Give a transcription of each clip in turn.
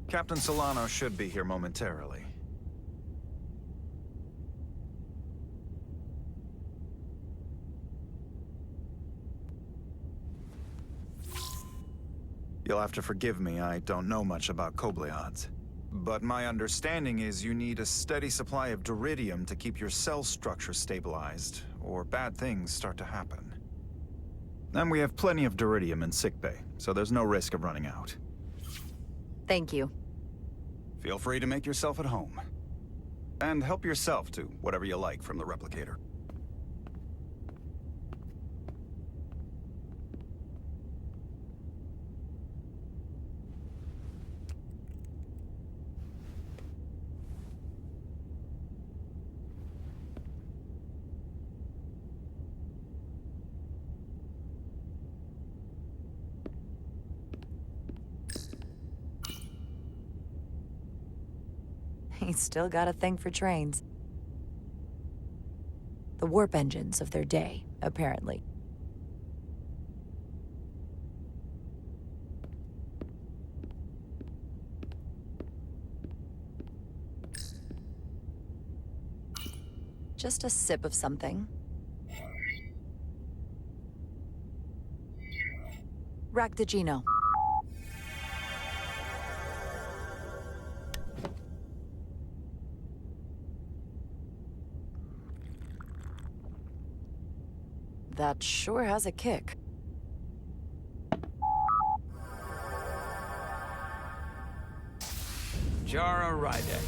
Captain Solano should be here momentarily. You'll have to forgive me, I don't know much about Kobleods. But my understanding is you need a steady supply of duridium to keep your cell structure stabilized, or bad things start to happen. And we have plenty of duridium in sickbay, so there's no risk of running out. Thank you. Feel free to make yourself at home. And help yourself to whatever you like from the replicator. He's still got a thing for trains. The warp engines of their day, apparently. Just a sip of something. Rack the Geno. That sure has a kick. Jara Rydek.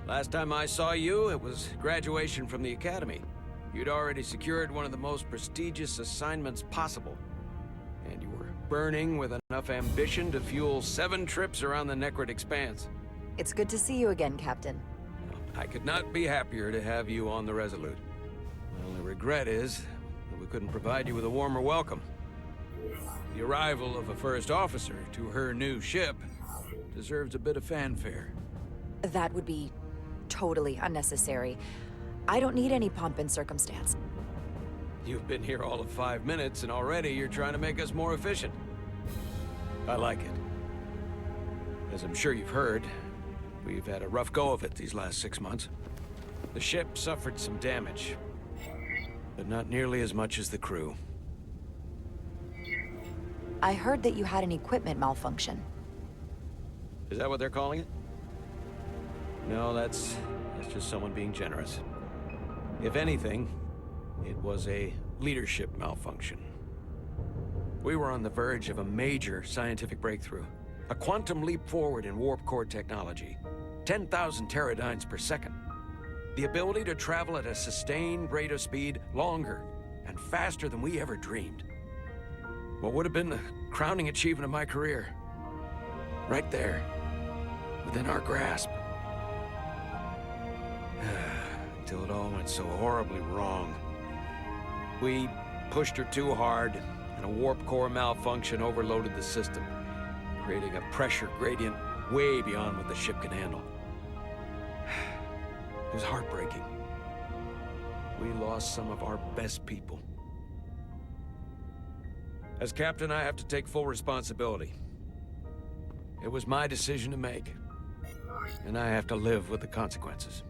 Last time I saw you, it was graduation from the Academy. You'd already secured one of the most prestigious assignments possible. And you were burning with enough ambition to fuel 7 trips around the Necrid Expanse. It's good to see you again, Captain. I could not be happier to have you on the Resolute. My only regret is that we couldn't provide you with a warmer welcome. The arrival of a first officer to her new ship deserves a bit of fanfare. That would be totally unnecessary. I don't need any pomp and circumstance. You've been here all of 5 minutes, and already you're trying to make us more efficient. I like it. As I'm sure you've heard, we've had a rough go of it these last 6 months. The ship suffered some damage, but not nearly as much as the crew. I heard that you had an equipment malfunction. Is that what they're calling it? No, that's just someone being generous. If anything, it was a leadership malfunction. We were on the verge of a major scientific breakthrough. A quantum leap forward in warp core technology. 10,000 teradynes per second. The ability to travel at a sustained rate of speed longer and faster than we ever dreamed. What would have been the crowning achievement of my career. Right there, within our grasp. Until it all went so horribly wrong. We pushed her too hard, and a warp core malfunction overloaded the system, creating a pressure gradient way beyond what the ship can handle. It was heartbreaking. We lost some of our best people. As captain, I have to take full responsibility. It was my decision to make, and I have to live with the consequences.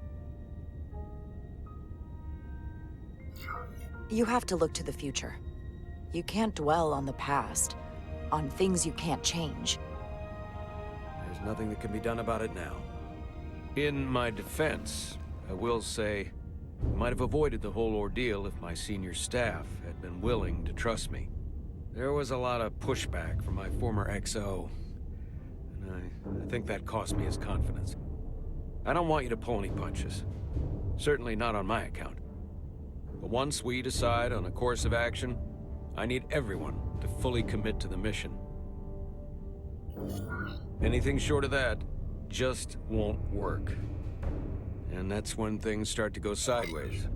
You have to look to the future. You can't dwell on the past, on things you can't change. There's nothing that can be done about it now. In my defense, I will say, I might have avoided the whole ordeal if my senior staff had been willing to trust me. There was a lot of pushback from my former XO, and I think that cost me his confidence. I don't want you to pull any punches. Certainly not on my account. But once we decide on a course of action, I need everyone to fully commit to the mission. Anything short of that just won't work. And that's when things start to go sideways.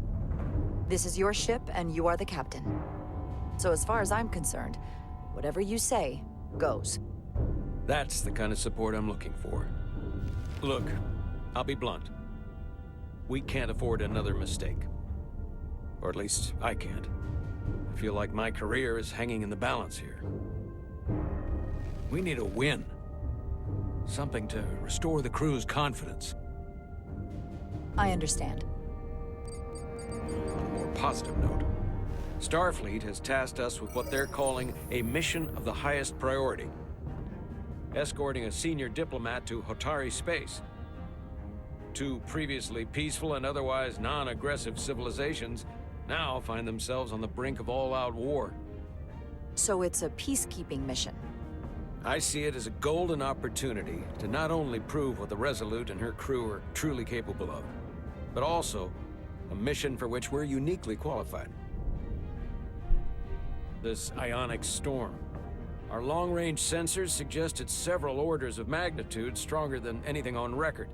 This is your ship, and you are the captain. So as far as I'm concerned, whatever you say, goes. That's the kind of support I'm looking for. Look, I'll be blunt. We can't afford another mistake. Or at least, I can't. I feel like my career is hanging in the balance here. We need a win. Something to restore the crew's confidence. I understand. On a more positive note, Starfleet has tasked us with what they're calling a mission of the highest priority. Escorting a senior diplomat to Hotari space. Two previously peaceful and otherwise non-aggressive civilizations now find themselves on the brink of all-out war. So it's a peacekeeping mission. I see it as a golden opportunity to not only prove what the Resolute and her crew are truly capable of, but also a mission for which we're uniquely qualified. This ionic storm. Our long-range sensors suggest it's several orders of magnitude stronger than anything on record.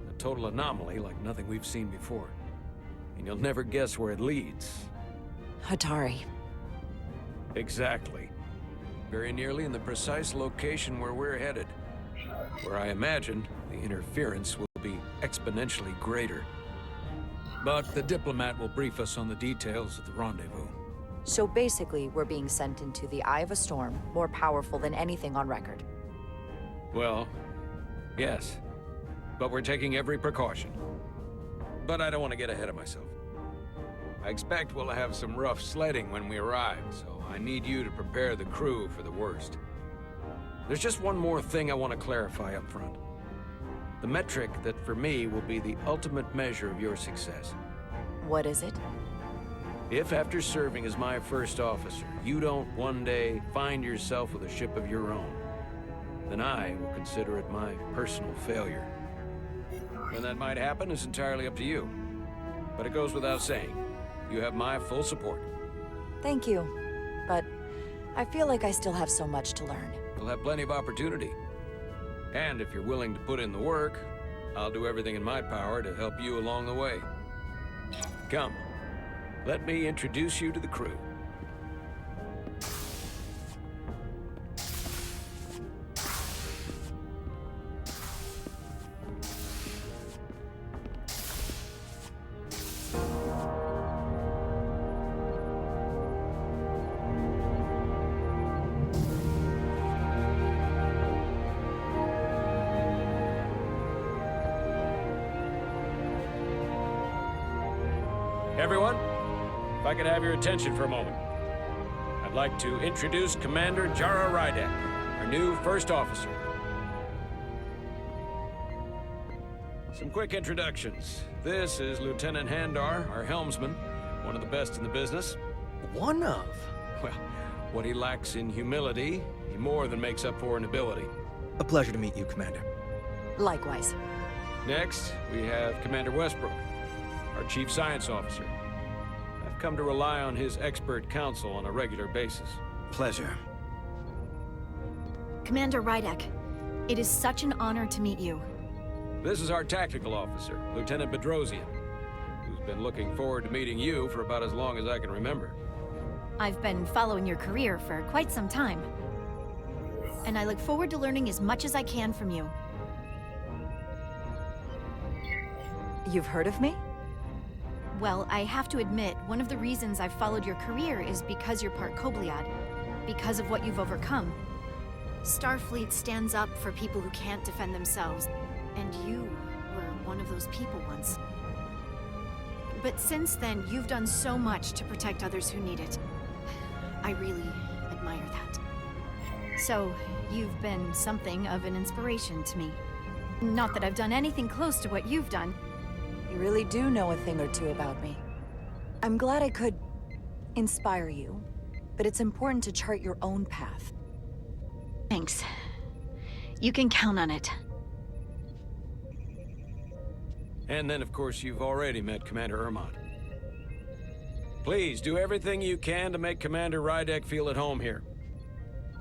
A total anomaly like nothing we've seen before. And you'll never guess where it leads. Hatari. Exactly. Very nearly in the precise location where we're headed. Where I imagine the interference will be exponentially greater. But the diplomat will brief us on the details of the rendezvous. So basically, we're being sent into the eye of a storm, more powerful than anything on record. Well, yes. But we're taking every precaution. But I don't want to get ahead of myself. I expect we'll have some rough sledding when we arrive, so I need you to prepare the crew for the worst. There's just one more thing I want to clarify up front. The metric that for me will be the ultimate measure of your success. What is it? If after serving as my first officer, you don't one day find yourself with a ship of your own, then I will consider it my personal failure. When that might happen is entirely up to you. But it goes without saying, you have my full support. Thank you. But I feel like I still have so much to learn. You'll have plenty of opportunity. And if you're willing to put in the work, I'll do everything in my power to help you along the way. Come, let me introduce you to the crew. Everyone, if I could have your attention for a moment. I'd like to introduce Commander Jara Rydek, our new first officer. Some quick introductions. This is Lieutenant Handar, our helmsman, one of the best in the business. One of? Well, what he lacks in humility, he more than makes up for in ability. A pleasure to meet you, Commander. Likewise. Next, we have Commander Westbrook, our Chief Science Officer. I've come to rely on his expert counsel on a regular basis. Pleasure. Commander Rydek, it is such an honor to meet you. This is our Tactical Officer, Lieutenant Bedrosian, who's been looking forward to meeting you for about as long as I can remember. I've been following your career for quite some time. And I look forward to learning as much as I can from you. You've heard of me? Well, I have to admit, one of the reasons I've followed your career is because you're part Kobliad, because of what you've overcome. Starfleet stands up for people who can't defend themselves, and you were one of those people once. But since then, you've done so much to protect others who need it. I really admire that. So, you've been something of an inspiration to me. Not that I've done anything close to what you've done. You really do know a thing or two about me. I'm glad I could inspire you, but it's important to chart your own path. Thanks. You can count on it. And then, of course, you've already met Commander Ermont. Please, do everything you can to make Commander Rydek feel at home here.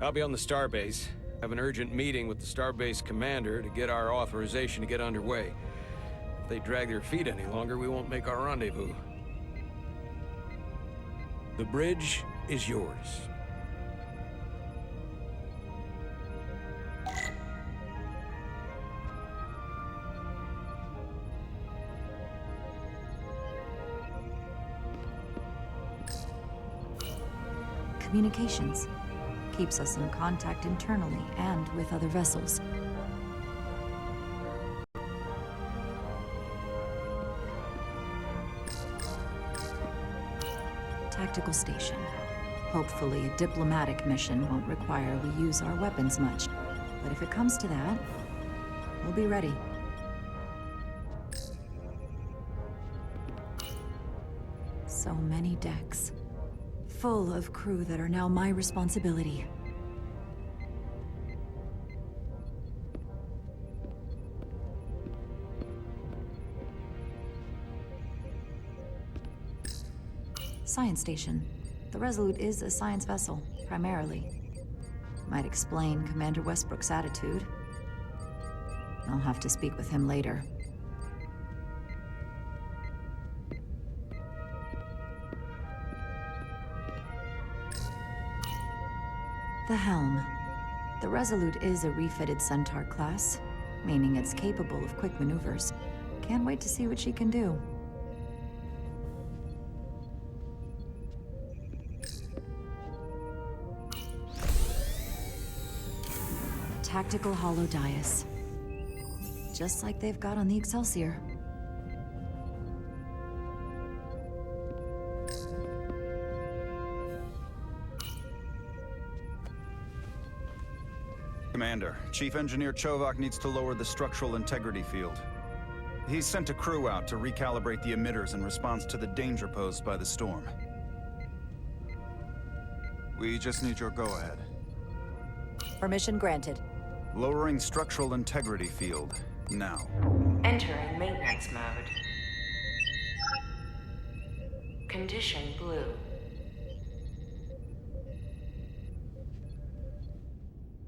I'll be on the starbase. Have an urgent meeting with the starbase commander to get our authorization to get underway. If they drag their feet any longer, we won't make our rendezvous. The bridge is yours. Communications keeps us in contact internally and with other vessels. Tactical station. Hopefully, a diplomatic mission won't require we use our weapons much. But if it comes to that, we'll be ready. So many decks. Full of crew that are now my responsibility. Science station. The Resolute is a science vessel, primarily. Might explain Commander Westbrook's attitude. I'll have to speak with him later. The helm. The Resolute is a refitted Centaur class, meaning it's capable of quick maneuvers. Can't wait to see what she can do. Tactical hollow dais. Just like they've got on the Excelsior. Commander, Chief Engineer Chovak needs to lower the structural integrity field. He's sent a crew out to recalibrate the emitters in response to the danger posed by the storm. We just need your go-ahead. Permission granted. Lowering structural integrity field, now. Entering maintenance mode. Condition blue.